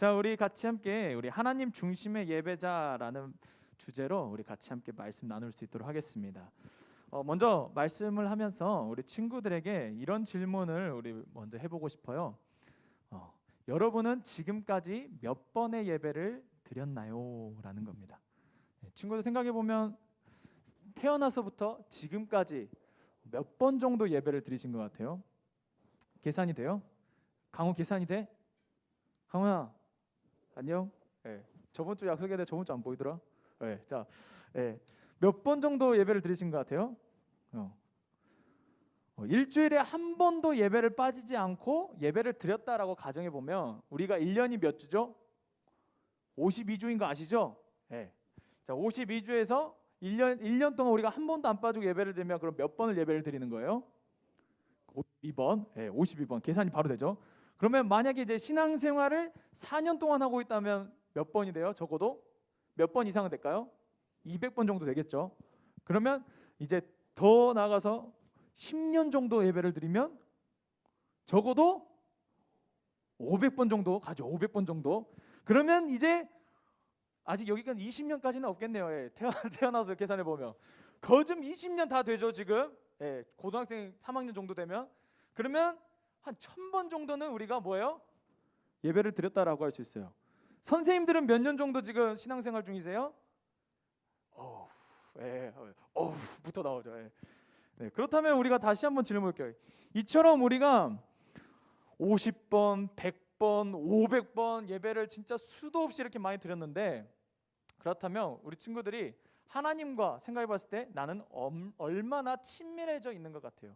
자, 우리 같이 함께 우리 하나님 중심의 예배자라는 주제로 우리 같이 함께 말씀 나눌 수 있도록 하겠습니다. 먼저 말씀을 하면서 우리 친구들에게 이런 질문을 우리 먼저 해보고 싶어요. 여러분은 지금까지 몇 번의 예배를 드렸나요? 라는 겁니다. 친구들 생각해 보면 태어나서부터 지금까지 몇 번 정도 예배를 드리신 것 같아요? 계산이 돼요? 강호 계산이 돼? 강호야 안녕. 저번 주 약속했는데 저번 주 안 보이더라. 자, 몇 번 정도 예배를 드리신 것 같아요? 일주일에 한 번도 예배를 빠지지 않고 예배를 드렸다라고 가정해 보면 우리가 1년이 몇 주죠? 52주인 거 아시죠? 자, 52주에서 1년 동안 우리가 한 번도 안 빠지고 예배를 드리면 그럼 몇 번을 예배를 드리는 거예요? 52번. 52번. 계산이 바로 되죠. 그러면 만약에 이제 신앙생활을 4년 동안 하고 있다면 몇 번이 돼요? 적어도 몇 번 이상은 될까요? 200번 정도 되겠죠. 그러면 이제 더 나아가서 10년 정도 예배를 드리면 적어도 500번 정도 가죠. 500번 정도. 그러면 이제 아직 여기까지 20년까지는 없겠네요. 태어나서 계산해 보면 거즘 20년 다 되죠 지금. 고등학생 3학년 정도 되면 그러면 한 1000번 정도는 우리가 뭐예요? 예배를 드렸다라고 할 수 있어요. 선생님들은 몇 년 정도 지금 신앙생활 중이세요? 부터 나오죠. 그렇다면 우리가 다시 한번 질문할게요. 이처럼 우리가 50번, 100번, 500번 예배를 진짜 수도 없이 이렇게 많이 드렸는데 그렇다면 우리 친구들이 하나님과 생각해 봤을 때 나는 얼마나 친밀해져 있는 것 같아요?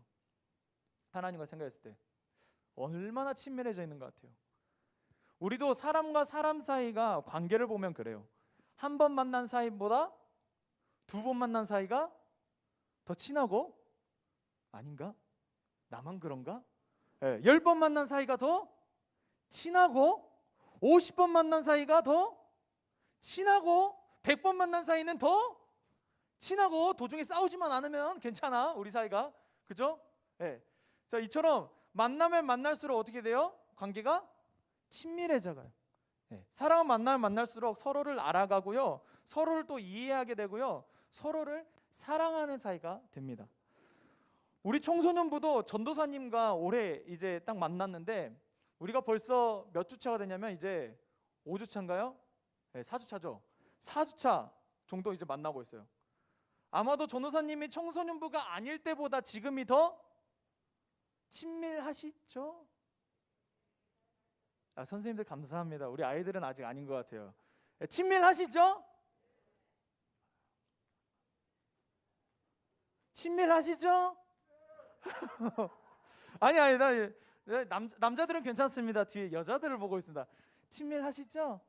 하나님과 생각했을 때 얼마나 친밀해져 있는 것 같아요? 우리도 사람과 사람 사이가 관계를 보면 그래요. 한 번 만난 사이보다 2번 만난 사이가 더 친하고 아닌가? 나만 그런가? 10번 만난 사이가 더 친하고 50번 만난 사이가 더 친하고 100번 만난 사이는 더 친하고 도중에 싸우지만 않으면 괜찮아 우리 사이가. 그죠? 자, 이처럼 만나면 만날수록 어떻게 돼요? 관계가 친밀해져가요. 사람은 만나면 만날수록 서로를 알아가고요, 서로를 또 이해하게 되고요, 서로를 사랑하는 사이가 됩니다. 우리 청소년부도 전도사님과 올해 이제 딱 만났는데 우리가 벌써 몇 주차가 되냐면 이제 5주차인가요? 4주차죠. 4주차 정도 이제 만나고 있어요. 아마도 전도사님이 청소년부가 아닐 때보다 지금이 더 친밀하시죠? 선생님들 감사합니다. 우리 아이들은 아직 아닌 것 같아요. 친밀하시죠? 친밀하시죠? 아니 남자들은 괜찮습니다. 뒤에 여자들을 보고 있습니다. 친밀하시죠?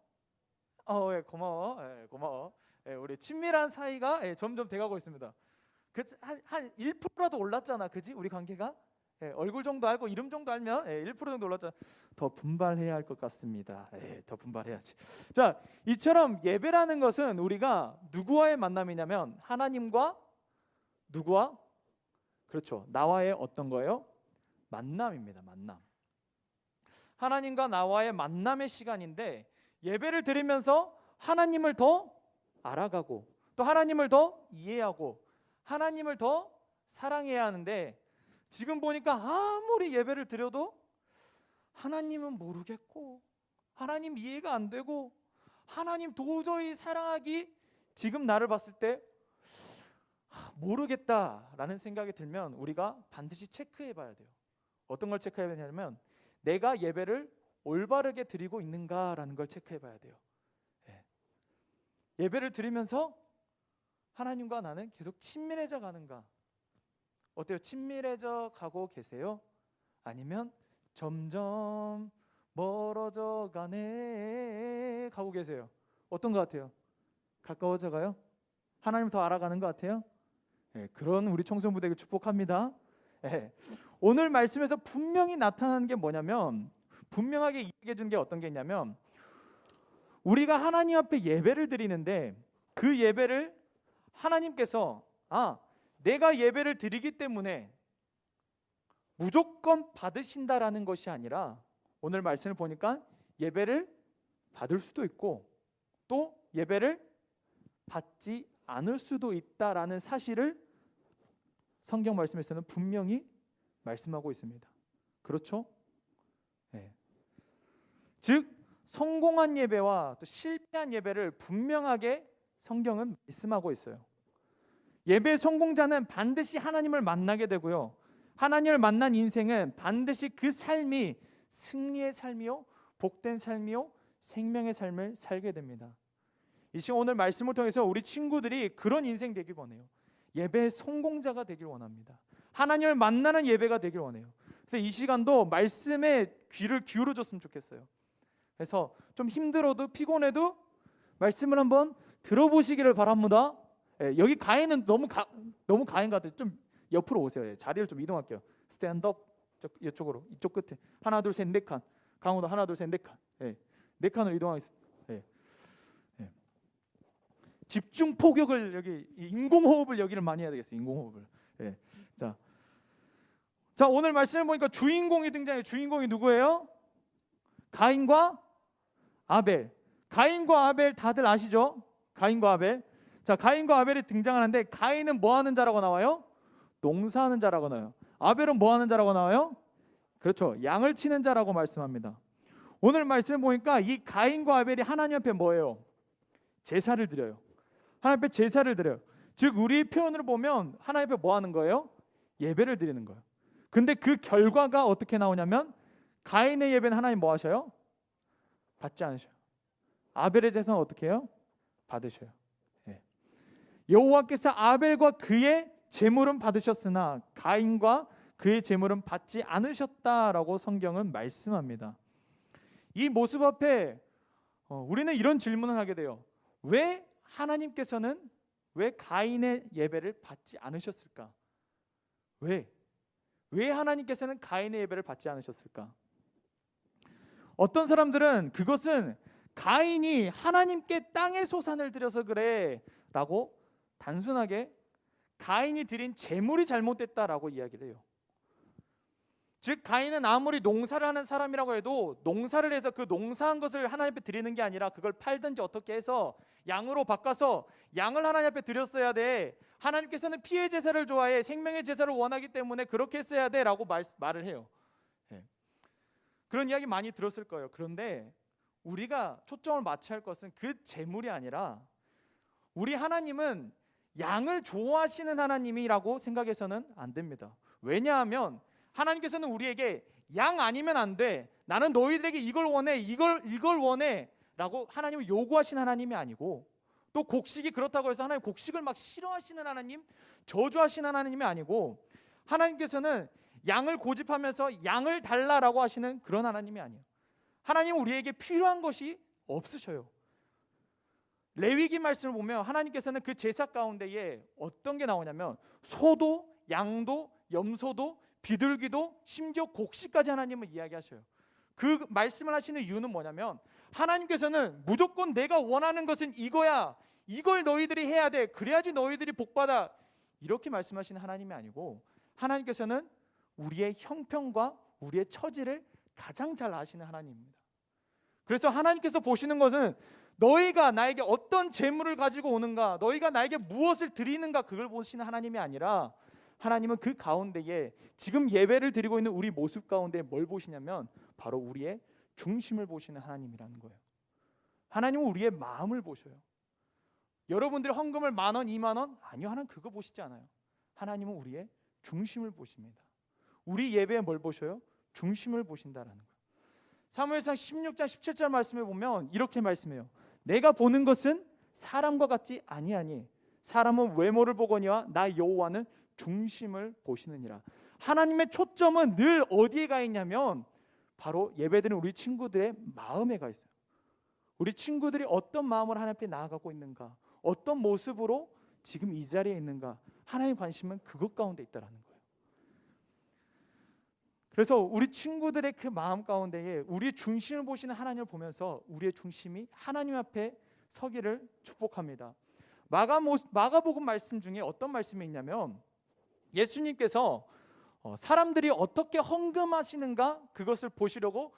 고마워. 우리 친밀한 사이가 점점 돼가고 있습니다. 한 1%라도 올랐잖아, 그지? 우리 관계가 얼굴 정도 알고 이름 정도 알면 1% 정도 올랐잖아. 더 분발해야 할 것 같습니다. 더 분발해야지. 자, 이처럼 예배라는 것은 우리가 누구와의 만남이냐면 하나님과 누구와? 그렇죠. 나와의 어떤 거예요? 만남입니다. 만남. 하나님과 나와의 만남의 시간인데 예배를 드리면서 하나님을 더 알아가고 또 하나님을 더 이해하고 하나님을 더 사랑해야 하는데 지금 보니까 아무리 예배를 드려도 하나님은 모르겠고 하나님 이해가 안 되고 하나님 도저히 사랑하기 지금 나를 봤을 때 모르겠다라는 생각이 들면 우리가 반드시 체크해 봐야 돼요. 어떤 걸 체크해야 되냐면 내가 예배를 올바르게 드리고 있는가라는 걸 체크해 봐야 돼요. 예배를 드리면서 하나님과 나는 계속 친밀해져 가는가? 어때요? 친밀해져 가고 계세요? 아니면 점점 멀어져 가네 가고 계세요? 어떤 것 같아요? 가까워져 가요? 하나님 더 알아가는 것 같아요? 그런 우리 청소년부대에게 축복합니다. 오늘 말씀에서 분명히 나타나는 게 뭐냐면 분명하게 얘기해 준 게 어떤 게 있냐면 우리가 하나님 앞에 예배를 드리는데 그 예배를 하나님께서 내가 예배를 드리기 때문에 무조건 받으신다라는 것이 아니라 오늘 말씀을 보니까 예배를 받을 수도 있고 또 예배를 받지 않을 수도 있다라는 사실을 성경 말씀에서는 분명히 말씀하고 있습니다. 그렇죠? 네. 즉 성공한 예배와 또 실패한 예배를 분명하게 성경은 말씀하고 있어요. 예배 성공자는 반드시 하나님을 만나게 되고요. 하나님을 만난 인생은 반드시 그 삶이 승리의 삶이요, 복된 삶이요, 생명의 삶을 살게 됩니다. 이 시간 오늘 말씀을 통해서 우리 친구들이 그런 인생 되길 원해요. 예배의 성공자가 되길 원합니다. 하나님을 만나는 예배가 되길 원해요. 그래서 이 시간도 말씀에 귀를 기울여줬으면 좋겠어요. 그래서 좀 힘들어도 피곤해도 말씀을 한번 들어보시기를 바랍니다. 여기 가인은 너무 가인 같아요. 좀 옆으로 오세요. 자리를 좀 이동할게요. 스탠드업 이쪽으로, 이쪽 끝에 하나 둘 셋 네 칸, 강호도 하나 둘 셋 네 칸, 네 칸으로 이동하겠습니다. 집중 포격을 여기 인공호흡을 여기를 많이 해야 되겠어요. 인공호흡을. 자 오늘 말씀을 보니까 주인공이 등장해요. 주인공이 누구예요? 가인과 아벨. 가인과 아벨 다들 아시죠? 가인과 아벨. 자 가인과 아벨이 등장하는데 가인은 뭐 하는 자라고 나와요? 농사하는 자라고 나와요. 아벨은 뭐 하는 자라고 나와요? 그렇죠. 양을 치는 자라고 말씀합니다. 오늘 말씀 보니까 이 가인과 아벨이 하나님 앞에 뭐예요? 제사를 드려요. 하나님 앞에 제사를 드려요. 즉 우리 표현으로 보면 하나님 앞에 뭐 하는 거예요? 예배를 드리는 거예요. 근데 그 결과가 어떻게 나오냐면 가인의 예배는 하나님 뭐 하셔요? 받지 않으셔요. 아벨의 제사는 어떻게 해요? 받으셔요. 여호와께서 아벨과 그의 제물은 받으셨으나 가인과 그의 제물은 받지 않으셨다라고 성경은 말씀합니다. 이 모습 앞에 우리는 이런 질문을 하게 돼요. 왜 하나님께서는 왜 가인의 예배를 받지 않으셨을까? 왜 하나님께서는 가인의 예배를 받지 않으셨을까? 어떤 사람들은 그것은 가인이 하나님께 땅의 소산을 드려서 그래 라고 단순하게 가인이 드린 제물이 잘못됐다라고 이야기를 해요. 즉 가인은 아무리 농사를 하는 사람이라고 해도 농사를 해서 그 농사한 것을 하나님 앞에 드리는 게 아니라 그걸 팔든지 어떻게 해서 양으로 바꿔서 양을 하나님 앞에 드렸어야 돼. 하나님께서는 피의 제사를 좋아해 생명의 제사를 원하기 때문에 그렇게 했어야 돼 라고 말을 해요. 그런 이야기 많이 들었을 거예요. 그런데 우리가 초점을 맞춰야 할 것은 그 제물이 아니라 우리 하나님은 양을 좋아하시는 하나님이라고 생각해서는 안 됩니다. 왜냐하면 하나님께서는 우리에게 양 아니면 안 돼. 나는 너희들에게 이걸 원해. 이걸 원해. 라고 하나님을 요구하시는 하나님이 아니고 또 곡식이 그렇다고 해서 하나님 곡식을 막 싫어하시는 하나님, 저주하시는 하나님이 아니고 하나님께서는 양을 고집하면서 양을 달라라고 하시는 그런 하나님이 아니에요. 하나님은 우리에게 필요한 것이 없으셔요. 레위기 말씀을 보면 하나님께서는 그 제사 가운데에 어떤 게 나오냐면 소도 양도 염소도 비둘기도 심지어 곡식까지 하나님은 이야기하셔요. 그 말씀을 하시는 이유는 뭐냐면 하나님께서는 무조건 내가 원하는 것은 이거야. 이걸 너희들이 해야 돼. 그래야지 너희들이 복받아. 이렇게 말씀하시는 하나님이 아니고 하나님께서는 우리의 형편과 우리의 처지를 가장 잘 아시는 하나님입니다. 그래서 하나님께서 보시는 것은 너희가 나에게 어떤 재물을 가지고 오는가, 너희가 나에게 무엇을 드리는가 그걸 보시는 하나님이 아니라 하나님은 그 가운데에 지금 예배를 드리고 있는 우리 모습 가운데 뭘 보시냐면 바로 우리의 중심을 보시는 하나님이라는 거예요. 하나님은 우리의 마음을 보셔요. 여러분들이 헌금을 10,000원, 20,000원? 아니요, 하나님 그거 보시지 않아요. 하나님은 우리의 중심을 보십니다. 우리 예배에 뭘 보셔요? 중심을 보신다라는 거예요. 사무엘상 16장 17절 말씀에 보면 이렇게 말씀해요. 내가 보는 것은 사람과 같지 아니하니 사람은 외모를 보거니와 나 여호와는 중심을 보시느니라. 하나님의 초점은 늘 어디에 가 있냐면 바로 예배드리는 우리 친구들의 마음에 가 있어요. 우리 친구들이 어떤 마음으로 하나님 앞에 나아가고 있는가, 어떤 모습으로 지금 이 자리에 있는가, 하나님의 관심은 그것 가운데 있다라는 거예요. 그래서 우리 친구들의 그 마음 가운데에 우리의 중심을 보시는 하나님을 보면서 우리의 중심이 하나님 앞에 서기를 축복합니다. 마가복음 말씀 중에 어떤 말씀이 있냐면 예수님께서 사람들이 어떻게 헌금하시는가 그것을 보시려고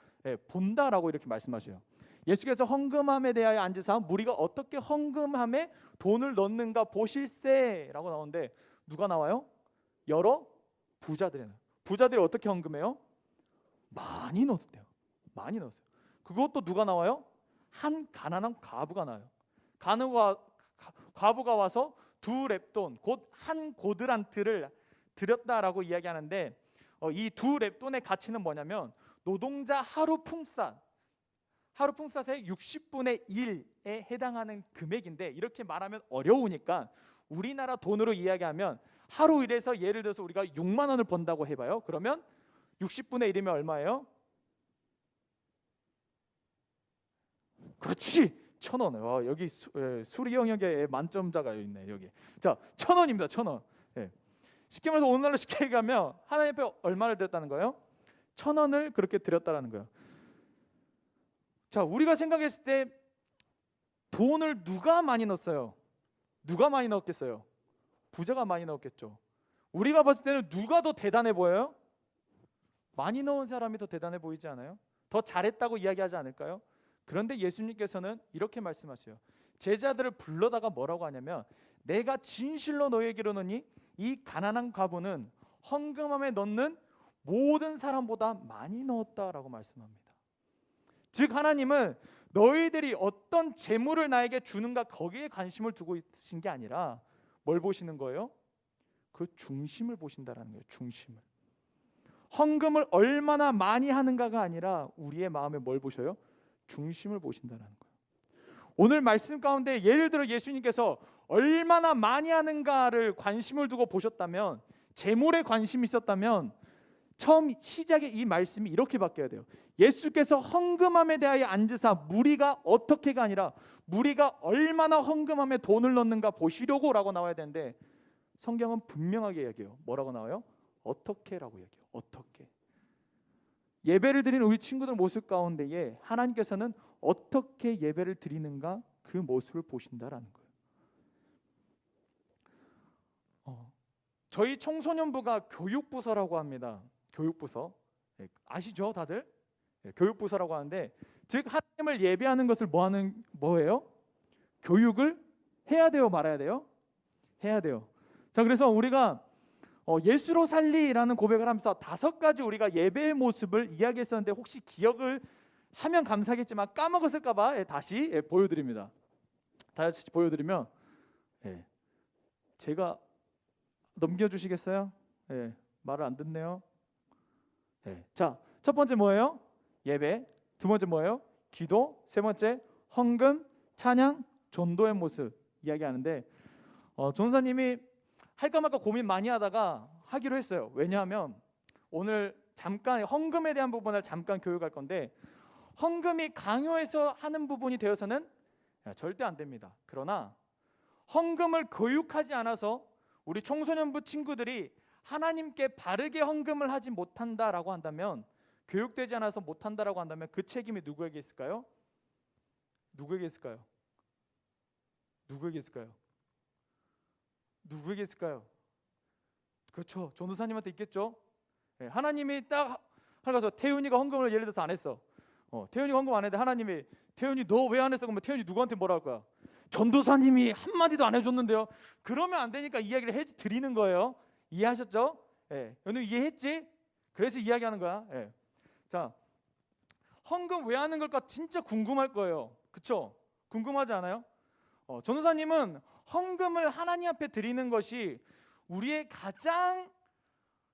본다라고 이렇게 말씀하셔요. 예수께서 헌금함에 대하여 앉으사 무리가 어떻게 헌금함에 돈을 넣는가 보실세라고 나오는데 누가 나와요? 여러 부자들이 나와요. 부자들이 어떻게 헌금해요? 많이 넣었대요. 많이 넣었어요. 그것도 누가 나와요? 한 가난한 과부가 나와요. 과부가 와서 2렙돈 곧 한 고드란트를 드렸다라고 이야기하는데 이 2렙돈의 가치는 뭐냐면 노동자 하루 품삯의 60분의 1에 해당하는 금액인데, 이렇게 말하면 어려우니까 우리나라 돈으로 이야기하면 하루 일해서 예를 들어서 우리가 6만 원을 번다고 해봐요. 그러면 60분의 1이면 얼마예요? 그렇지, 1,000원. 여기 수리 영역에 만점자가 있네. 여기 자 1,000원입니다. 1,000원. 쉽게 말해서 오늘날로 쉽게 얘기하면 하나님 앞에 얼마를 드렸다는 거예요? 1,000원을 그렇게 드렸다라는 거예요. 자, 우리가 생각했을 때 돈을 누가 많이 넣었어요? 누가 많이 넣었겠어요? 부자가 많이 넣었겠죠. 우리가 봤을 때는 누가 더 대단해 보여요? 많이 넣은 사람이 더 대단해 보이지 않아요? 더 잘했다고 이야기하지 않을까요? 그런데 예수님께서는 이렇게 말씀하세요. 제자들을 불러다가 뭐라고 하냐면, 내가 진실로 너희에게 이르노니 이 가난한 과부는 헌금함에 넣는 모든 사람보다 많이 넣었다라고 말씀합니다. 즉 하나님은 너희들이 어떤 재물을 나에게 주는가 거기에 관심을 두고 있으신 게 아니라 뭘 보시는 거예요? 그 중심을 보신다라는 거예요. 중심을. 헌금을 얼마나 많이 하는가가 아니라 우리의 마음에 뭘 보셔요? 중심을 보신다라는 거예요. 오늘 말씀 가운데 예를 들어 예수님께서 얼마나 많이 하는가를 관심을 두고 보셨다면, 재물에 관심이 있었다면 처음 시작에 이 말씀이 이렇게 바뀌어야 돼요. 예수께서 헌금함에 대하여 앉으사 무리가 어떻게가 아니라 무리가 얼마나 헌금함에 돈을 넣는가 보시려고 라고 나와야 되는데, 성경은 분명하게 얘기해요. 뭐라고 나와요? 어떻게라고 얘기해요. 어떻게. 예배를 드리는 우리 친구들 모습 가운데에 하나님께서는 어떻게 예배를 드리는가 그 모습을 보신다라는 거예요. 저희 청소년부가 교육부서라고 합니다. 교육부서. 아시죠 다들? 교육부서라고 하는데, 즉 하나님을 예배하는 것을 뭐예요? 교육을 해야 돼요, 말아야 돼요? 해야 돼요. 자, 그래서 우리가 예수로 살리라는 고백을 하면서 5가지 우리가 예배의 모습을 이야기했었는데, 혹시 기억을 하면 감사하겠지만 까먹었을까 봐 다시 보여드립니다. 다시 보여드리면 제가 넘겨주시겠어요? 말을 안 듣네요. 자, 첫 번째 뭐예요? 예배. 두 번째 뭐예요? 기도. 세 번째 헌금, 찬양, 전도의 모습 이야기하는데, 전사님이 할까 말까 고민 많이 하다가 하기로 했어요. 왜냐하면 오늘 잠깐 헌금에 대한 부분을 잠깐 교육할 건데, 헌금이 강요해서 하는 부분이 되어서는 절대 안 됩니다. 그러나 헌금을 교육하지 않아서 우리 청소년부 친구들이 하나님께 바르게 헌금을 하지 못한다라고 한다면, 교육되지 않아서 못한다라고 한다면 그 책임이 누구에게 있을까요? 누구에게 있을까요? 누구에게 있을까요? 누구에게 있을까요? 그렇죠. 전도사님한테 있겠죠. 하나님이 딱 가서 태윤이가 헌금을 예를 들어서 안 했어. 태윤이가 헌금 안 했는데 하나님이 태윤이 너 왜 안 했어? 그러면 태윤이 누구한테 뭐라 할 거야? 전도사님이 한마디도 안 해줬는데요. 그러면 안 되니까 이야기를 해드리는 거예요. 이해하셨죠? 너는 이해했지? 그래서 이야기하는 거야. 자, 헌금 왜 하는 걸까 진짜 궁금할 거예요. 그렇죠? 궁금하지 않아요? 전도사님은 헌금을 하나님 앞에 드리는 것이 우리의 가장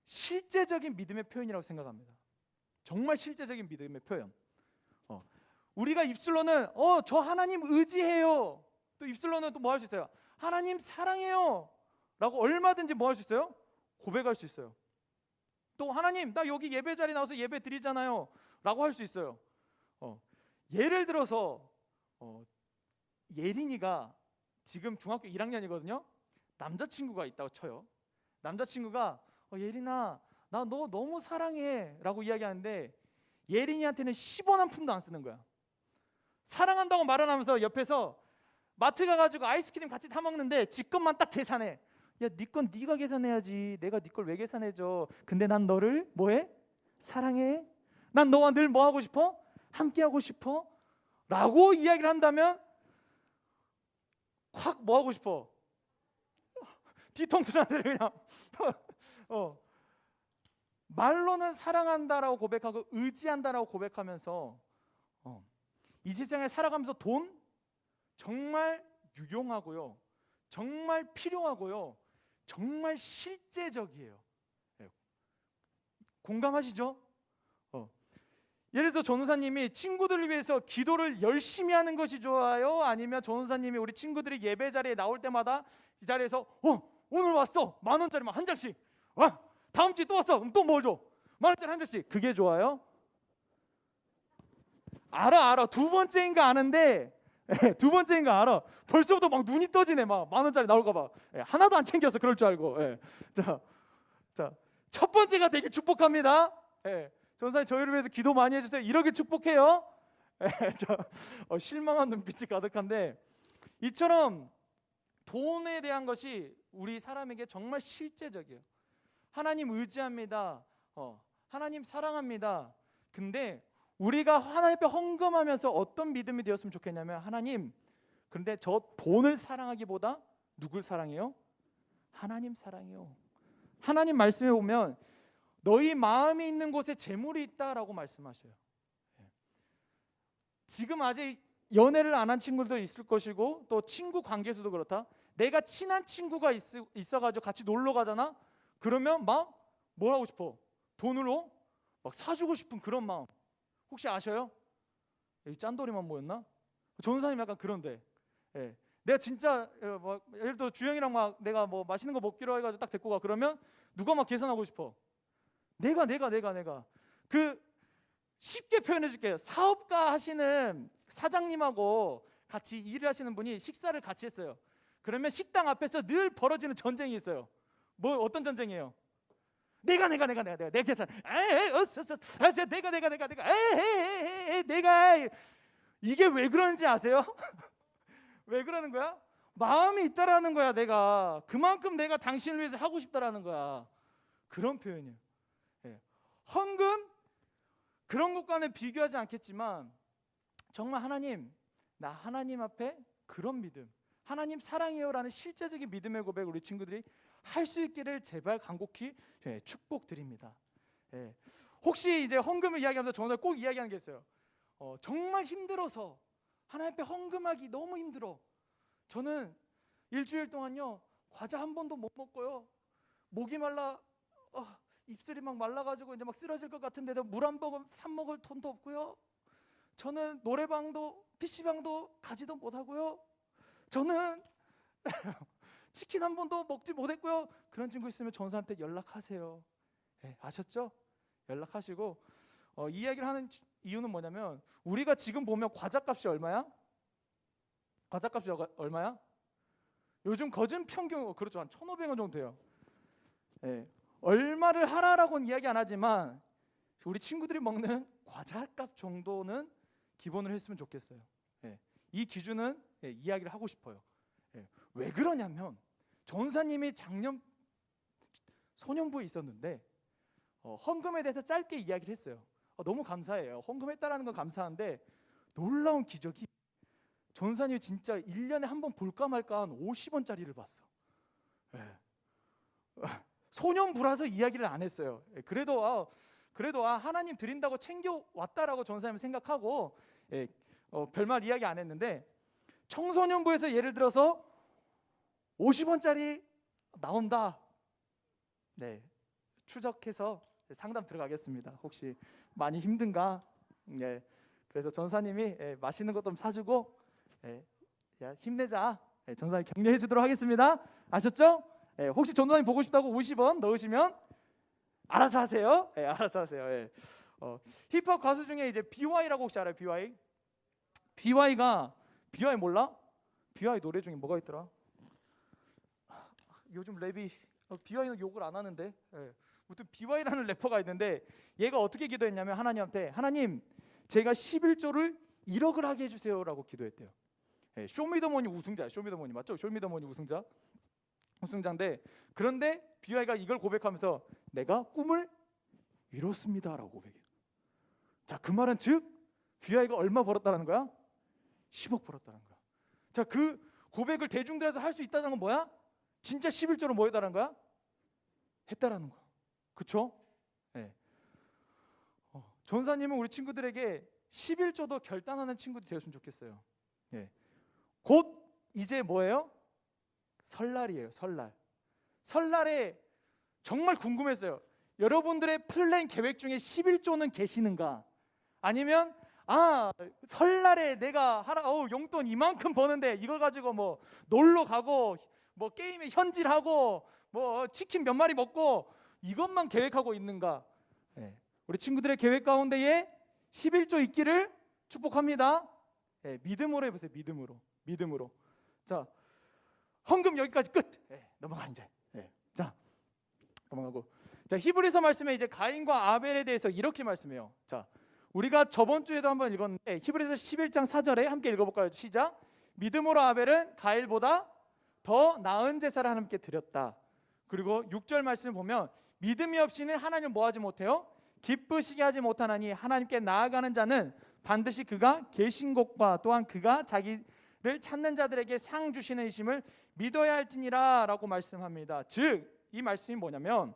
실제적인 믿음의 표현이라고 생각합니다. 정말 실제적인 믿음의 표현. 우리가 입술로는 저 하나님 의지해요. 또 입술로는 또 뭐 할 수 있어요? 하나님 사랑해요 라고 얼마든지 뭐 할 수 있어요? 고백할 수 있어요. 또 하나님 나 여기 예배 자리 나와서 예배 드리잖아요 라고 할 수 있어요. 예를 들어서 예린이가 지금 중학교 1학년이거든요. 남자친구가 있다고 쳐요. 남자친구가 예린아 나 너 너무 사랑해 라고 이야기하는데, 예린이한테는 10원 한 푼도 안 쓰는 거야. 사랑한다고 말을 하면서 옆에서 마트 가가지고 아이스크림 같이 사 먹는데 지 것만 딱 계산해. 야, 네 건 네가 계산해야지. 내가 네 걸 왜 계산해줘? 근데 난 너를 뭐해? 사랑해. 난 너와 늘 뭐 하고 싶어? 함께 하고 싶어. 라고 이야기를 한다면 확 뭐 하고 싶어? 뒤통수 나들 그냥 말로는 사랑한다라고 고백하고 의지한다라고 고백하면서 이 세상에 살아가면서 돈 정말 유용하고요, 정말 필요하고요, 정말 실제적이에요. 공감하시죠? 예를 들어서 전도사님이 친구들을 위해서 기도를 열심히 하는 것이 좋아요? 아니면 전도사님이 우리 친구들이 예배 자리에 나올 때마다 이 자리에서 오늘 왔어, 10,000원짜리만 한 장씩, 다음 주에 또 왔어, 또 뭘 줘, 10,000원짜리 한 장씩, 그게 좋아요? 알아. 두 번째인 거 아는데 두 번째인 거 알아. 벌써부터 막 눈이 떠지네. 막 10,000원짜리 나올까 봐. 하나도 안 챙겨서 그럴 줄 알고. 자, 첫 번째가 되길 축복합니다. 전사님 저희를 위해서 기도 많이 해주세요. 이러길 축복해요. 실망한 눈빛이 가득한데, 이처럼 돈에 대한 것이 우리 사람에게 정말 실제적이에요. 하나님 의지합니다. 하나님 사랑합니다. 근데 우리가 하나님 앞에 헌금하면서 어떤 믿음이 되었으면 좋겠냐면, 하나님, 그런데 저 돈을 사랑하기보다 누굴 사랑해요? 하나님 사랑해요. 하나님 말씀에 보면 너희 마음이 있는 곳에 재물이 있다라고 말씀하셔요. 지금 아직 연애를 안 한 친구들도 있을 것이고, 또 친구 관계에서도 그렇다. 내가 친한 친구가 있어가지고 같이 놀러 가잖아. 그러면 막 뭘 하고 싶어? 돈으로 막 사주고 싶은 그런 마음. 혹시 아셔요? 여기 짠돌이만 모였나? 전사님 약간 그런데, 내가 진짜 예를 들어 주영이랑 막 내가 뭐 맛있는 거 먹기로 해가지고 딱 데리고 가. 그러면 누가 막 계산하고 싶어? 내가 그 쉽게 표현해 줄게요. 사업가 하시는 사장님하고 같이 일을 하시는 분이 식사를 같이 했어요. 그러면 식당 앞에서 늘 벌어지는 전쟁이 있어요. 뭐 어떤 전쟁이에요? 내가 계산. 내가 이게 왜 그러는지 아세요? 왜 그러는 거야? 마음이 있다라는 거야. 내가 그만큼 내가 당신을 위해서 하고 싶다라는 거야. 그런 표현이에요. 헌금 그런 것과는 비교하지 않겠지만, 정말 하나님, 나 하나님 앞에 그런 믿음, 하나님 사랑해요라는 실제적인 믿음의 고백 우리 친구들이 할 수 있기를 제발 간곡히 축복드립니다. 혹시 이제 헌금을 이야기하면서 저는 꼭 이야기하는 게 있어요. 정말 힘들어서 하나님 앞에 헌금하기 너무 힘들어. 저는 일주일 동안요 과자 한 번도 못 먹고요, 목이 말라, 입술이 막 말라가지고 이제 막 쓰러질 것 같은데도 물 한 모금 사 먹을 돈도 없고요. 저는 노래방도 PC방도 가지도 못하고요. 저는 치킨 한 번도 먹지 못했고요. 그런 친구 있으면 전사한테 연락하세요. 아셨죠? 연락하시고, 이 이야기를 하는 이유는 뭐냐면, 우리가 지금 보면 과자값이 얼마야? 과자값이 얼마야? 요즘 거진 평균 그렇죠, 한 1,500원 정도 돼요. 얼마를 하라라고는 이야기 안 하지만 우리 친구들이 먹는 과자값 정도는 기본으로 했으면 좋겠어요. 이 기준은 이야기를 하고 싶어요. 왜 그러냐면, 전사님이 작년 소년부에 있었는데 헌금에 대해서 짧게 이야기를 했어요. 너무 감사해요. 헌금했다라는 건 감사한데, 놀라운 기적이 전사님이 진짜 1년에 한 번 볼까 말까 한 50원짜리를 봤어. 소년부라서 이야기를 안 했어요. 그래도 하나님 드린다고 챙겨왔다라고 전사님은 생각하고 별말 이야기 안 했는데, 청소년부에서 예를 들어서 50원짜리 나온다. 추적해서 상담 들어가겠습니다. 혹시 많이 힘든가? 그래서 전사님이 맛있는 것 좀 사주고 야, 힘내자. 전사님 격려해 주도록 하겠습니다. 아셨죠? 혹시 전사님 보고 싶다고 50원 넣으시면 알아서 하세요. 알아서 하세요. 힙합 가수 중에 이제 BY라고 혹시 알아요? BY 몰라? BY 노래 중에 뭐가 있더라? 요즘 랩이 BY는 욕을 안 하는데, 무튼 BY라는 래퍼가 있는데, 얘가 어떻게 기도했냐면 하나님한테, 하나님 제가 11조를 1억을 하게 해주세요라고 기도했대요. 쇼미더머니 우승자, 쇼미더머니 맞죠? 쇼미더머니 우승자인데, 그런데 BY가 이걸 고백하면서 내가 꿈을 이뤘습니다라고 고백해요. 자, 그 말은 즉 BY가 얼마 벌었다라는 거야? 10억 벌었다는 거야. 자, 그 고백을 대중들에서 할 수 있다는 건 뭐야? 진짜 11조로 뭐 했다는 거야? 했다라는 거야. 그쵸? 네. 전사님은 우리 친구들에게 11조도 결단하는 친구들이 되었으면 좋겠어요. 네. 곧 이제 뭐예요? 설날이에요. 설날에 정말 궁금했어요. 여러분들의 플랜 계획 중에 11조는 계시는가? 아니면 설날에 내가 용돈 이만큼 버는데 이걸 가지고 뭐 놀러 가고 뭐 게임에 현질하고 뭐 치킨 몇 마리 먹고 이것만 계획하고 있는가? 네. 우리 친구들의 계획 가운데에 11조 있기를 축복합니다. 네, 믿음으로 해보세요. 믿음으로. 자, 헌금 여기까지 끝. 네, 넘어가 이제. 네, 자, 넘어가고. 자, 히브리서 말씀에 이제 가인과 아벨에 대해서 이렇게 말씀해요. 자, 우리가 저번 주에도 한번 읽었는데 히브리서 11장 4절에 함께 읽어볼까요? 시작. 믿음으로 아벨은 가일보다 더 나은 제사를 하나님께 드렸다. 그리고 6절 말씀을 보면 믿음이 없이는 하나님을 뭐하지 못해요? 기쁘시게 하지 못하나니 하나님께 나아가는 자는 반드시 그가 계신 곳과 또한 그가 자기를 찾는 자들에게 상 주시는 이심을 믿어야 할지니라 라고 말씀합니다. 즉 이 말씀이 뭐냐면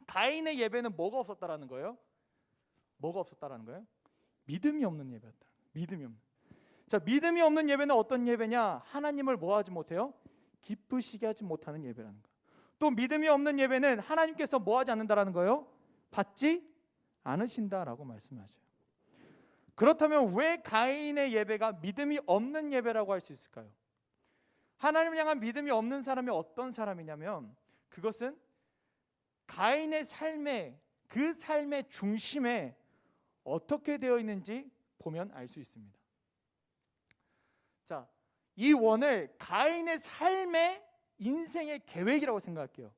가인의 예배는 뭐가 없었다라는 거예요? 믿음이 없는 예배였다. 자, 믿음이 없는 예배는 어떤 예배냐? 하나님을 뭐하지 못해요? 기쁘시게 하지 못하는 예배라는 거예요. 또 믿음이 없는 예배는 하나님께서 뭐하지 않는다라는 거예요? 받지 않으신다라고 말씀하셔요. 그렇다면 왜 가인의 예배가 믿음이 없는 예배라고 할 수 있을까요? 하나님을 향한 믿음이 없는 사람이 어떤 사람이냐면 그것은 가인의 그 삶의 중심에 어떻게 되어 있는지 보면 알 수 있습니다. 자, 이 원을 가인의 삶의 인생의 계획이라고 생각할게요.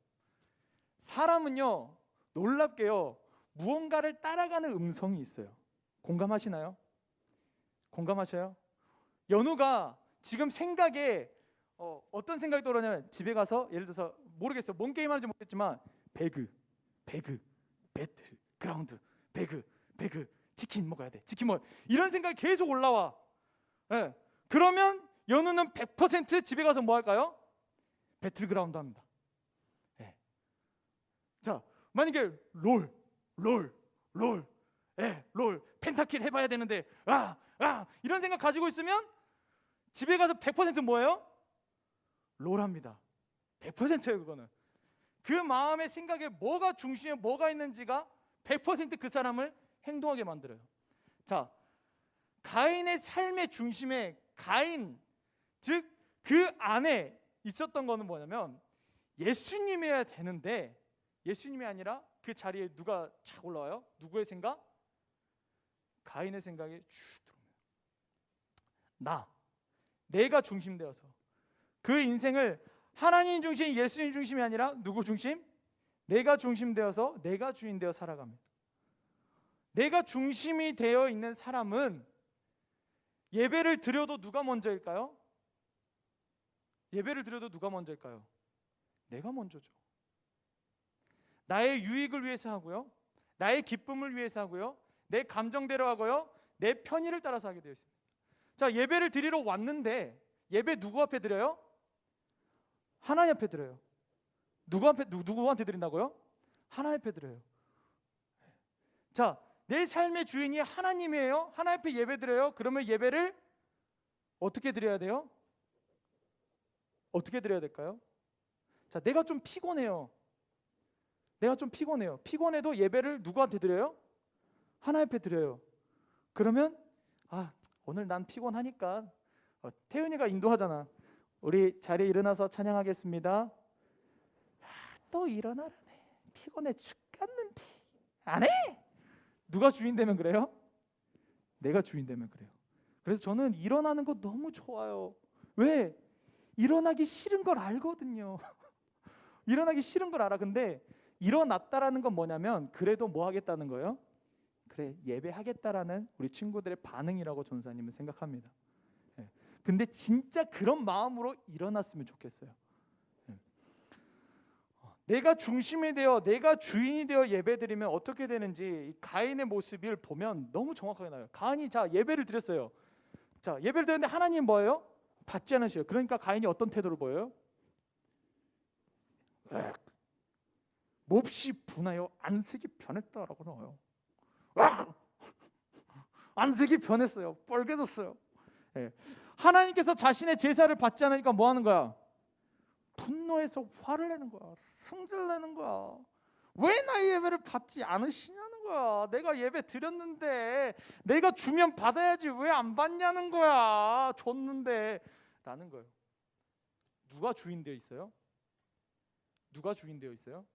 사람은요, 놀랍게요, 무언가를 따라가는 음성이 있어요. 공감하시나요? 공감하셔요? 연우가 지금 생각에 어떤 생각이 떠오르냐면 집에 가서 예를 들어서 모르겠어요. 뭔 게임 하는지 모르겠지만 배트, 그라운드, 배그, 치킨 먹어야 돼. 이런 생각이 계속 올라와. 네. 그러면 연우는 100% 집에 가서 뭐 할까요? 배틀그라운드 합니다. 네. 자, 만약에 롤 펜타킬 해봐야 되는데 이런 생각 가지고 있으면 집에 가서 100% 뭐예요? 롤 합니다. 100%예요. 그거는 그 마음의 생각에 뭐가 중심에 뭐가 있는지가 100% 그 사람을 행동하게 만들어요. 자, 가인의 삶의 중심에 가인, 즉 그 안에 있었던 거는 뭐냐면 예수님이어야 되는데 예수님이 아니라 그 자리에 누가 착 올라와요? 누구의 생각? 가인의 생각이 쭉 들어옵니다. 내가 중심되어서 그 인생을 하나님 중심, 예수님 중심이 아니라 누구 중심? 내가 중심되어서 내가 주인 되어 살아갑니다. 내가 중심이 되어 있는 사람은 예배를 드려도 누가 먼저일까요? 내가 먼저죠. 나의 유익을 위해서 하고요, 나의 기쁨을 위해서 하고요, 내 감정대로 하고요, 내 편의를 따라서 하게 되어 있습니다. 자, 예배를 드리러 왔는데 예배 누구 앞에 드려요? 하나님 앞에 드려요. 누구한테 드린다고요? 하나님 앞에 드려요. 자, 내 삶의 주인이 하나님이에요. 하나님 앞에 예배 드려요. 그러면 예배를 어떻게 드려야 돼요? 어떻게 드려야 될까요? 자, 내가 좀 피곤해요. 피곤해도 예배를 누구한테 드려요? 하나님 앞에 드려요. 그러면 오늘 난 피곤하니까 태윤이가 인도하잖아. 우리 자리에 일어나서 찬양하겠습니다. 또 일어나라네. 피곤해 죽겠는데 안 해. 누가 주인 되면 그래요? 내가 주인 되면 그래요. 그래서 저는 일어나는 거 너무 좋아요. 왜? 일어나기 싫은 걸 알거든요. 일어나기 싫은 걸 알아. 근데 일어났다라는 건 뭐냐면 그래도 뭐 하겠다는 거예요? 그래, 예배하겠다라는 우리 친구들의 반응이라고 전사님은 생각합니다. 근데 진짜 그런 마음으로 일어났으면 좋겠어요. 내가 중심이 되어 내가 주인이 되어 예배드리면 어떻게 되는지 가인의 모습을 보면 너무 정확하게 나와요. 가인이 자 예배를 드렸어요. 자, 예배를 드렸는데 하나님 뭐예요? 받지 않으셔요. 그러니까 가인이 어떤 태도를 보여요? 몹시 분하여 안색이 변했다라고 나와요. 안색이 변했어요. 빨개졌어요. 예. 하나님께서 자신의 제사를 받지 않으니까 뭐 하는 거야? 분노해서 화를 내는 거야. 성질을 내는 거야. 왜 나의 예배를 받지 않으시냐는 거야. 내가 예배 드렸는데, 내가 주면 받아야지 왜 안 받냐는 거야. 줬는데 라는 거예요. 누가 주인 되어 있어요? 누가 주인 되어 있어요?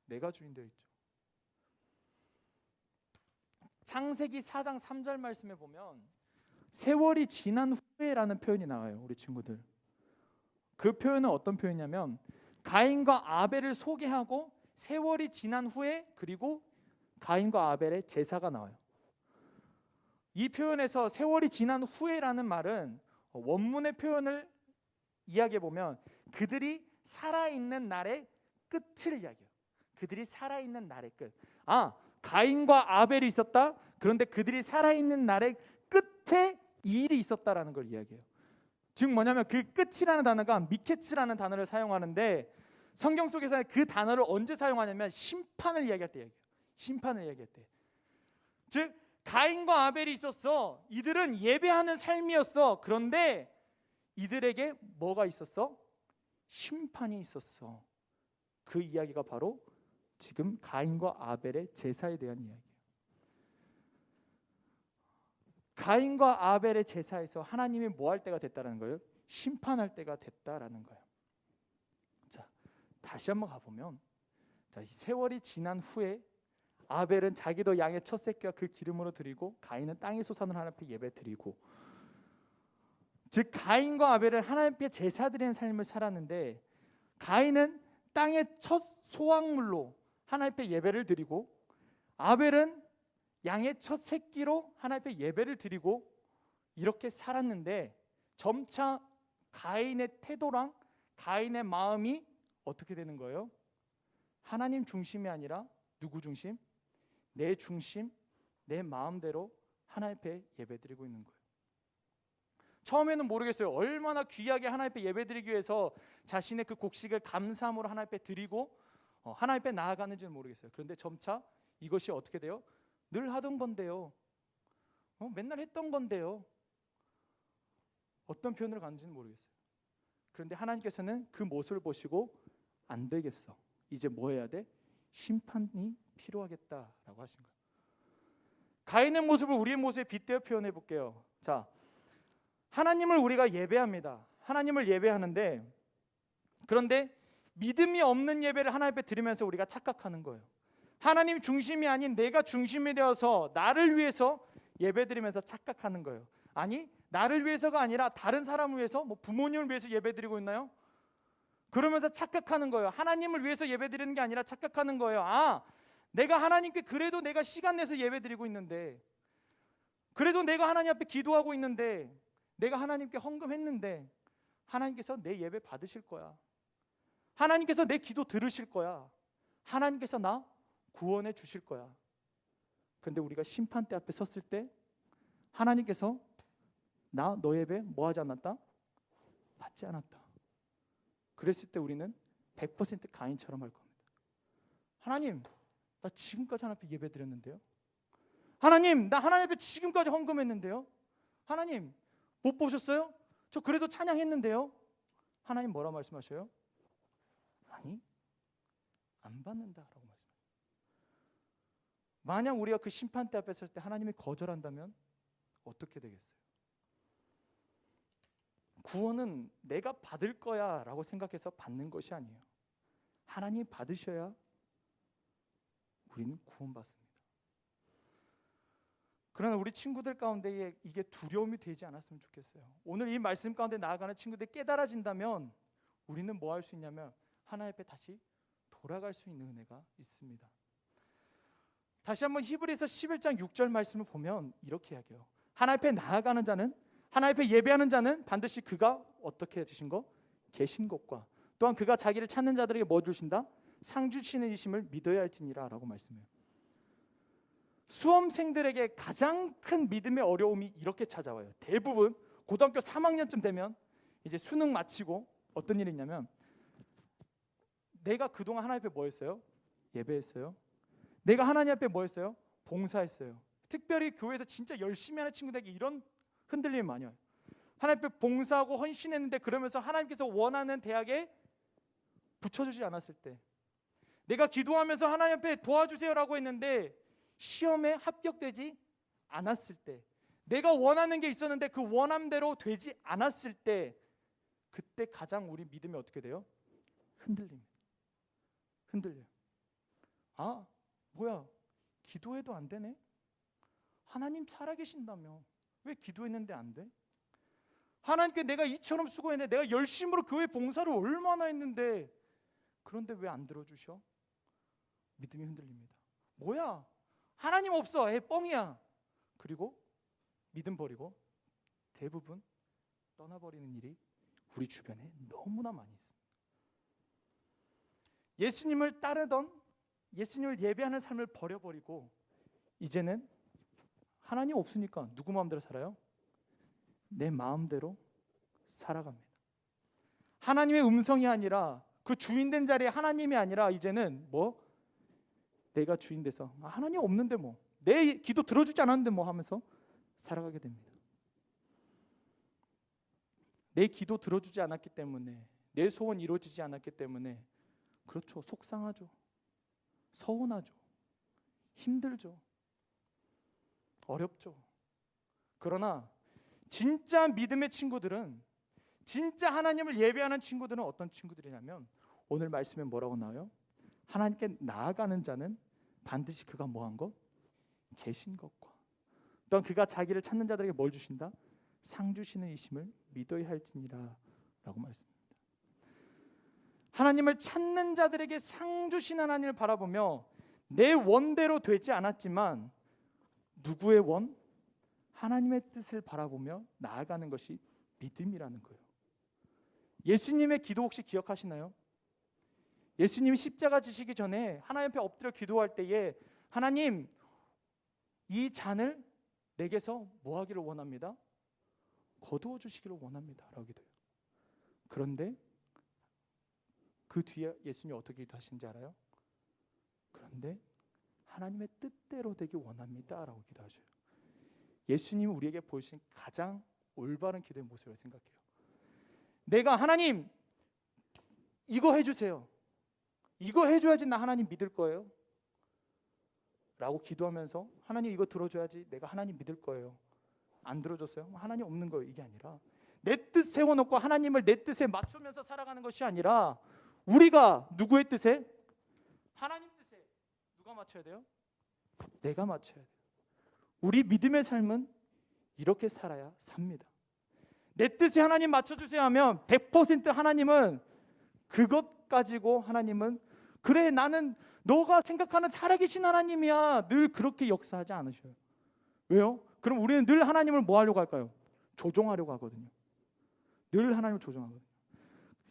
내가 주인 되어 있죠. 창세기 4장 3절 말씀에 보면 세월이 지난 후에라는 표현이 나와요. 우리 친구들, 그 표현은 어떤 표현이냐면 가인과 아벨을 소개하고 세월이 지난 후에, 그리고 가인과 아벨의 제사가 나와요. 이 표현에서 세월이 지난 후에라는 말은 원문의 표현을 이야기해 보면 그들이 살아있는 날의 끝을 이야기해요. 그들이 살아있는 날의 끝. 가인과 아벨이 있었다. 그런데 그들이 살아있는 날의 끝에 이 일이 있었다라는 걸 이야기해요. 즉 뭐냐면 그 끝이라는 단어가 미케츠라는 단어를 사용하는데, 성경 속에서는 그 단어를 언제 사용하냐면 심판을 이야기할 때 이야기해요. 심판을 이야기할 때. 즉 가인과 아벨이 있었어. 이들은 예배하는 삶이었어. 그런데 이들에게 뭐가 있었어? 심판이 있었어. 그 이야기가 바로 지금 가인과 아벨의 제사에 대한 이야기예요. 가인과 아벨의 제사에서 하나님이 뭐 할 때가 됐다는 거예요? 심판할 때가 됐다라는 거예요. 자, 다시 한번 가보면, 자, 이 세월이 지난 후에 아벨은 자기도 양의 첫 새끼와 그 기름으로 드리고, 가인은 땅의 소산을 하나님 앞에 예배 드리고, 즉 가인과 아벨은 하나님께 제사 드리는 삶을 살았는데, 가인은 땅의 첫 소확물로 하나님 앞에 예배를 드리고, 아벨은 양의 첫 새끼로 하나님 앞에 예배를 드리고, 이렇게 살았는데 점차 가인의 태도랑 가인의 마음이 어떻게 되는 거예요? 하나님 중심이 아니라 누구 중심? 내 중심, 내 마음대로 하나님 앞에 예배드리고 있는 거예요. 처음에는 모르겠어요. 얼마나 귀하게 하나님 앞에 예배드리기 위해서 자신의 그 곡식을 감사함으로 하나님 앞에 드리고 하나님 앞에 나아가는지는 모르겠어요. 그런데 점차 이것이 어떻게 돼요? 늘 하던 건데요. 맨날 했던 건데요. 어떤 표현을 가는지는 모르겠어요. 그런데 하나님께서는 그 모습을 보시고 안 되겠어. 이제 뭐 해야 돼? 심판이 필요하겠다라고 하신 거예요. 가인의 모습을 우리의 모습에 빗대어 표현해 볼게요. 자, 하나님을 우리가 예배합니다. 하나님을 예배하는데, 그런데 믿음이 없는 예배를 하나님 앞에 드리면서 우리가 착각하는 거예요. 하나님 중심이 아닌 내가 중심이 되어서 나를 위해서 예배드리면서 착각하는 거예요. 아니, 나를 위해서가 아니라 다른 사람을 위해서, 부모님을 위해서 예배드리고 있나요? 그러면서 착각하는 거예요. 하나님을 위해서 예배드리는 게 아니라 착각하는 거예요. 내가 하나님께 그래도 내가 시간 내서 예배드리고 있는데, 그래도 내가 하나님 앞에 기도하고 있는데, 내가 하나님께 헌금했는데 하나님께서 내 예배 받으실 거야. 하나님께서 내 기도 들으실 거야. 하나님께서 나 구원해 주실 거야. 그런데 우리가 심판대 앞에 섰을 때 하나님께서 너 예배 뭐 하지 않았다? 받지 않았다. 그랬을 때 우리는 100% 가인처럼 할 겁니다. 하나님, 나 지금까지 하나님 앞에 예배 드렸는데요. 하나님, 나 하나님 앞에 지금까지 헌금했는데요. 하나님, 못 보셨어요? 저 그래도 찬양했는데요. 하나님 뭐라 말씀하셔요? 아니, 안 받는다라고 말씀하세요. 만약 우리가 그 심판대 앞에 설 때 하나님이 거절한다면 어떻게 되겠어요? 구원은 내가 받을 거야 라고 생각해서 받는 것이 아니에요. 하나님 받으셔야 우리는 구원받습니다. 그러나 우리 친구들 가운데 이게 두려움이 되지 않았으면 좋겠어요. 오늘 이 말씀 가운데 나아가는 친구들이 깨달아진다면 우리는 뭐 할 수 있냐면 하나님 앞에 다시 돌아갈 수 있는 은혜가 있습니다. 다시 한번 히브리서 11장 6절 말씀을 보면 이렇게 이야기해요. 하나님 앞에 나아가는 자는, 하나님 앞에 예배하는 자는 반드시 그가 어떻게 되신 거? 계신 것과 또한 그가 자기를 찾는 자들에게 뭐 주신다? 상 주시는 이심을 믿어야 할지니라 라고 말씀해요. 수험생들에게 가장 큰 믿음의 어려움이 이렇게 찾아와요. 대부분 고등학교 3학년쯤 되면 이제 수능 마치고 어떤 일이 있냐면, 내가 그동안 하나님 앞에 뭐 했어요? 예배했어요. 내가 하나님 앞에 뭐 했어요? 봉사했어요. 특별히 교회에서 진짜 열심히 하는 친구들에게 이런 흔들림이 많이 와요. 하나님 앞에 봉사하고 헌신했는데 그러면서 하나님께서 원하는 대학에 붙여주지 않았을 때, 내가 기도하면서 하나님 앞에 도와주세요라고 했는데 시험에 합격되지 않았을 때, 내가 원하는 게 있었는데 그 원함대로 되지 않았을 때, 그때 가장 우리 믿음이 어떻게 돼요? 흔들려요. 아, 뭐야, 기도해도 안 되네? 하나님 살아계신다며 왜 기도했는데 안 돼? 하나님께 내가 이처럼 수고했는데, 내가 열심으로 교회 봉사를 얼마나 했는데 그런데 왜 안 들어주셔? 믿음이 흔들립니다. 뭐야, 하나님 없어, 뻥이야. 그리고 믿음 버리고 대부분 떠나버리는 일이 우리 주변에 너무나 많이 있습니다. 예수님을 따르던, 예수님을 예배하는 삶을 버려버리고 이제는 하나님 없으니까 누구 마음대로 살아요? 내 마음대로 살아갑니다. 하나님의 음성이 아니라, 그 주인된 자리에 하나님이 아니라 이제는 뭐 내가 주인 돼서 하나님 없는데 뭐 내 기도 들어주지 않았는데 뭐 하면서 살아가게 됩니다. 내 기도 들어주지 않았기 때문에, 내 소원 이루어지지 않았기 때문에, 그렇죠, 속상하죠, 서운하죠, 힘들죠, 어렵죠. 그러나 진짜 믿음의 친구들은, 진짜 하나님을 예배하는 친구들은 어떤 친구들이냐면, 오늘 말씀에 뭐라고 나와요? 하나님께 나아가는 자는 반드시 그가 뭐한 것? 계신 것과, 또한 그가 자기를 찾는 자들에게 뭘 주신다? 상 주시는 이심을 믿어야 할지니라 라고 말씀합니다. 하나님을 찾는 자들에게 상 주시는 하나님을 바라보며 내 원대로 되지 않았지만 누구의 원? 하나님의 뜻을 바라보며 나아가는 것이 믿음이라는 거예요. 예수님의 기도 혹시 기억하시나요? 예수님이 십자가 지시기 전에 하나님 앞에 엎드려 기도할 때에, 하나님, 이 잔을 내게서 뭐 하기를 원합니다? 거두어 주시기를 원합니다 라고 기도해요. 그런데 그 뒤에 예수님이 어떻게 기도하시는지 알아요? 그런데 하나님의 뜻대로 되기 원합니다 라고 기도하셔요. 예수님이 우리에게 보여주신 가장 올바른 기도의 모습을 생각해요. 내가 하나님 이거 해주세요, 이거 해줘야지 나 하나님 믿을 거예요 라고 기도하면서, 하나님 이거 들어줘야지 내가 하나님 믿을 거예요, 안 들어줬어요? 하나님 없는 거예요. 이게 아니라 내 뜻 세워놓고 하나님을 내 뜻에 맞추면서 살아가는 것이 아니라, 우리가 누구의 뜻에? 하나님 뜻에 누가 맞춰야 돼요? 내가 맞춰야 돼요. 우리 믿음의 삶은 이렇게 살아야 삽니다. 내 뜻에 하나님 맞춰주세요 하면 100% 하나님은 그것 가지고, 하나님은 그래 나는 너가 생각하는 살아계신 하나님이야, 늘 그렇게 역사하지 않으셔요. 왜요? 그럼 우리는 늘 하나님을 뭐 하려고 할까요? 조종하려고 하거든요. 늘 하나님을 조종하거든요.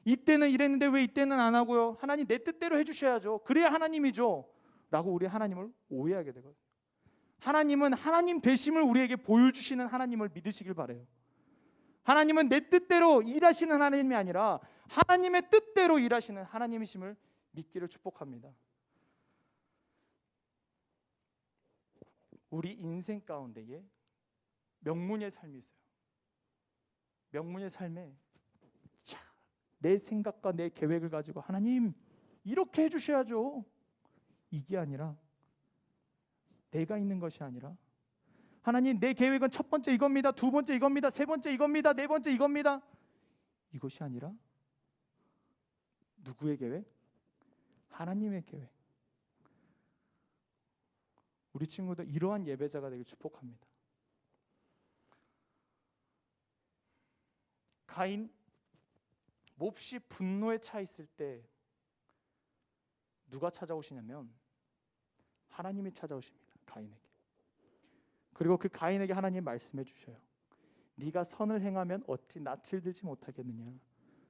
이때는 이랬는데 왜 이때는 안 하고요? 하나님 내 뜻대로 해주셔야죠, 그래야 하나님이죠 라고 우리 하나님을 오해하게 되거든요. 하나님은 하나님 되심을 우리에게 보여주시는 하나님을 믿으시길 바라요. 하나님은 내 뜻대로 일하시는 하나님이 아니라 하나님의 뜻대로 일하시는 하나님이심을 믿기를 축복합니다. 우리 인생 가운데에 명문의 삶이 있어요. 명문의 삶에 내 생각과 내 계획을 가지고 하나님 이렇게 해주셔야죠, 이게 아니라, 내가 있는 것이 아니라, 하나님 내 계획은 첫 번째 이겁니다, 두 번째 이겁니다, 세 번째 이겁니다, 네 번째 이겁니다, 이것이 아니라 누구의 계획? 하나님의 계획. 우리 친구들 이러한 예배자가 되길 축복합니다. 가인 몹시 분노에 차 있을 때 누가 찾아오시냐면 하나님이 찾아오십니다, 가인에게. 그리고 그 가인에게 하나님 말씀해 주셔요. 네가 선을 행하면 어찌 낯을 들지 못하겠느냐,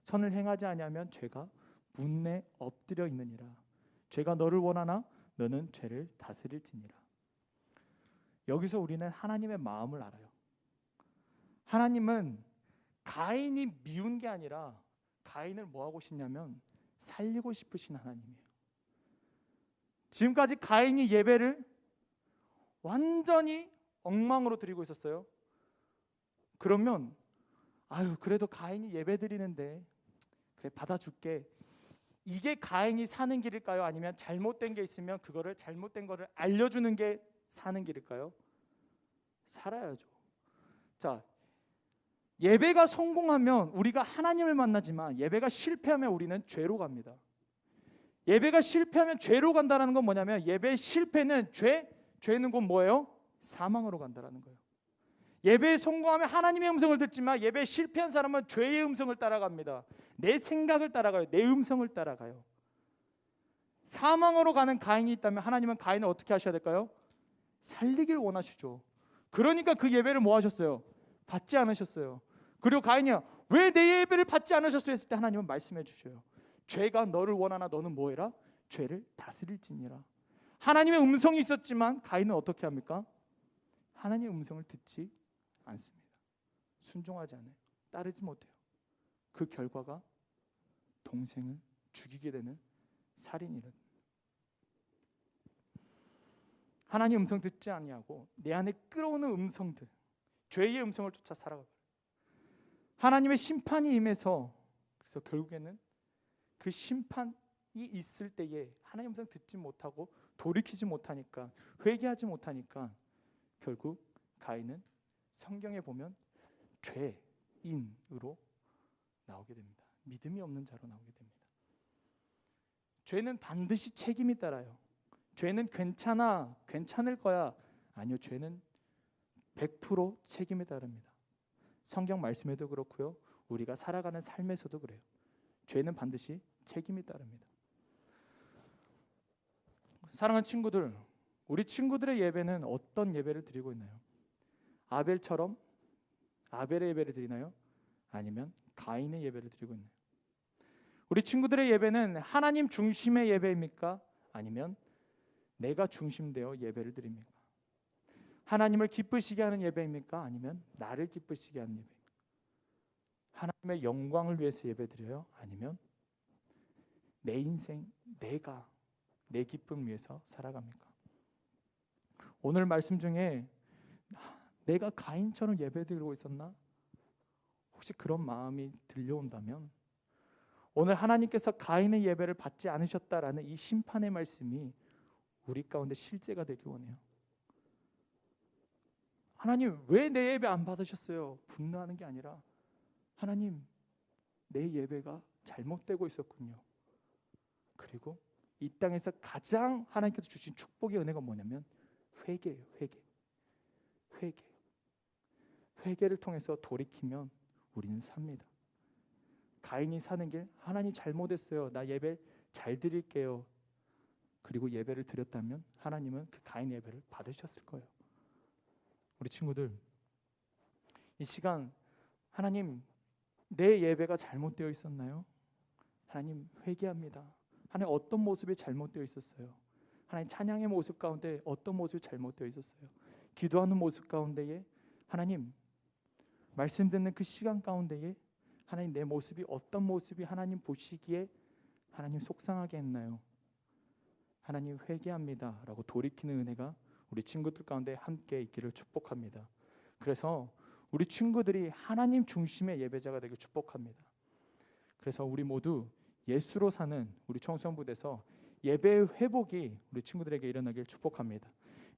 선을 행하지 아니하면 죄가 문에 엎드려 있느니라. 죄가 너를 원하나 너는 죄를 다스릴지니라. 여기서 우리는 하나님의 마음을 알아요. 하나님은 가인이 미운 게 아니라 가인을 뭐 하고 싶냐면 살리고 싶으신 하나님이에요. 지금까지 가인이 예배를 완전히 엉망으로 드리고 있었어요. 그러면 그래도 가인이 예배 드리는데 그래 받아줄게. 이게 가인이 사는 길일까요? 아니면 잘못된 게 있으면 그거를 잘못된 거를 알려주는 게 사는 길일까요? 살아야죠. 자, 예배가 성공하면 우리가 하나님을 만나지만 예배가 실패하면 우리는 죄로 갑니다. 예배가 실패하면 죄로 간다는 건 뭐냐면 예배의 실패는 죄는 곧 뭐예요? 사망으로 간다는 거예요. 예배에 성공하면 하나님의 음성을 듣지만 예배에 실패한 사람은 죄의 음성을 따라갑니다. 내 생각을 따라가요. 내 음성을 따라가요. 사망으로 가는 가인이 있다면 하나님은 가인을 어떻게 하셔야 될까요? 살리길 원하시죠. 그러니까 그 예배를 뭐 하셨어요? 받지 않으셨어요. 그리고 가인이야, 왜 내 예배를 받지 않으셨어요? 했을 때 하나님은 말씀해 주셔요. 죄가 너를 원하나 너는 뭐 해라? 죄를 다스릴지니라. 하나님의 음성이 있었지만 가인은 어떻게 합니까? 하나님의 음성을 듣지 않습니다. 순종하지 않아요. 따르지 못해요. 그 결과가 동생을 죽이게 되는 살인이라. 하나님 음성 듣지 아니하고 내 안에 끌어오는 음성들, 죄의 음성을 쫓아 살아가요. 하나님의 심판이 임해서 그래서 결국에는 그 심판이 있을 때에 하나님 음성 듣지 못하고 돌이키지 못하니까, 회개하지 못하니까 결국 가인은 성경에 보면 죄인으로 나오게 됩니다. 믿음이 없는 자로 나오게 됩니다. 죄는 반드시 책임이 따라요. 죄는 괜찮을 거야. 아니요, 죄는 100% 책임이 따릅니다. 성경 말씀에도 그렇고요, 우리가 살아가는 삶에서도 그래요. 죄는 반드시 책임이 따릅니다. 사랑하는 친구들, 우리 친구들의 예배는 어떤 예배를 드리고 있나요? 아벨처럼 아벨의 예배를 드리나요? 아니면 가인의 예배를 드리고 있나요? 우리 친구들의 예배는 하나님 중심의 예배입니까? 아니면 내가 중심되어 예배를 드립니까? 하나님을 기쁘시게 하는 예배입니까? 아니면 나를 기쁘시게 하는 예배입니까? 하나님의 영광을 위해서 예배드려요? 아니면 내 인생, 내가 내 기쁨 위해서 살아갑니까? 오늘 말씀 중에 내가 가인처럼 예배드리고 있었나? 혹시 그런 마음이 들려온다면 오늘 하나님께서 가인의 예배를 받지 않으셨다라는 이 심판의 말씀이 우리 가운데 실제가 되길 원해요. 하나님, 왜 내 예배 안 받으셨어요? 분노하는 게 아니라 하나님, 내 예배가 잘못되고 있었군요. 그리고 이 땅에서 가장 하나님께서 주신 축복의 은혜가 뭐냐면 회개예요. 회개를 통해서 돌이키면 우리는 삽니다. 가인이 사는 길, 하나님 잘못했어요. 나 예배 잘 드릴게요. 그리고 예배를 드렸다면 하나님은 그 가인 예배를 받으셨을 거예요. 우리 친구들, 이 시간 하나님, 내 예배가 잘못되어 있었나요? 하나님, 회개합니다. 하나님, 어떤 모습이 잘못되어 있었어요? 하나님, 찬양의 모습 가운데 어떤 모습이 잘못되어 있었어요? 기도하는 모습 가운데에 하나님, 말씀 듣는 그 시간 가운데에 하나님, 내 모습이 어떤 모습이 하나님 보시기에 하나님 속상하게 했나요? 하나님, 회개합니다 라고 돌이키는 은혜가 우리 친구들 가운데 함께 있기를 축복합니다. 그래서 우리 친구들이 하나님 중심의 예배자가 되길 축복합니다. 그래서 우리 모두 예수로 사는 우리 청소년부대에서 예배의 회복이 우리 친구들에게 일어나길 축복합니다.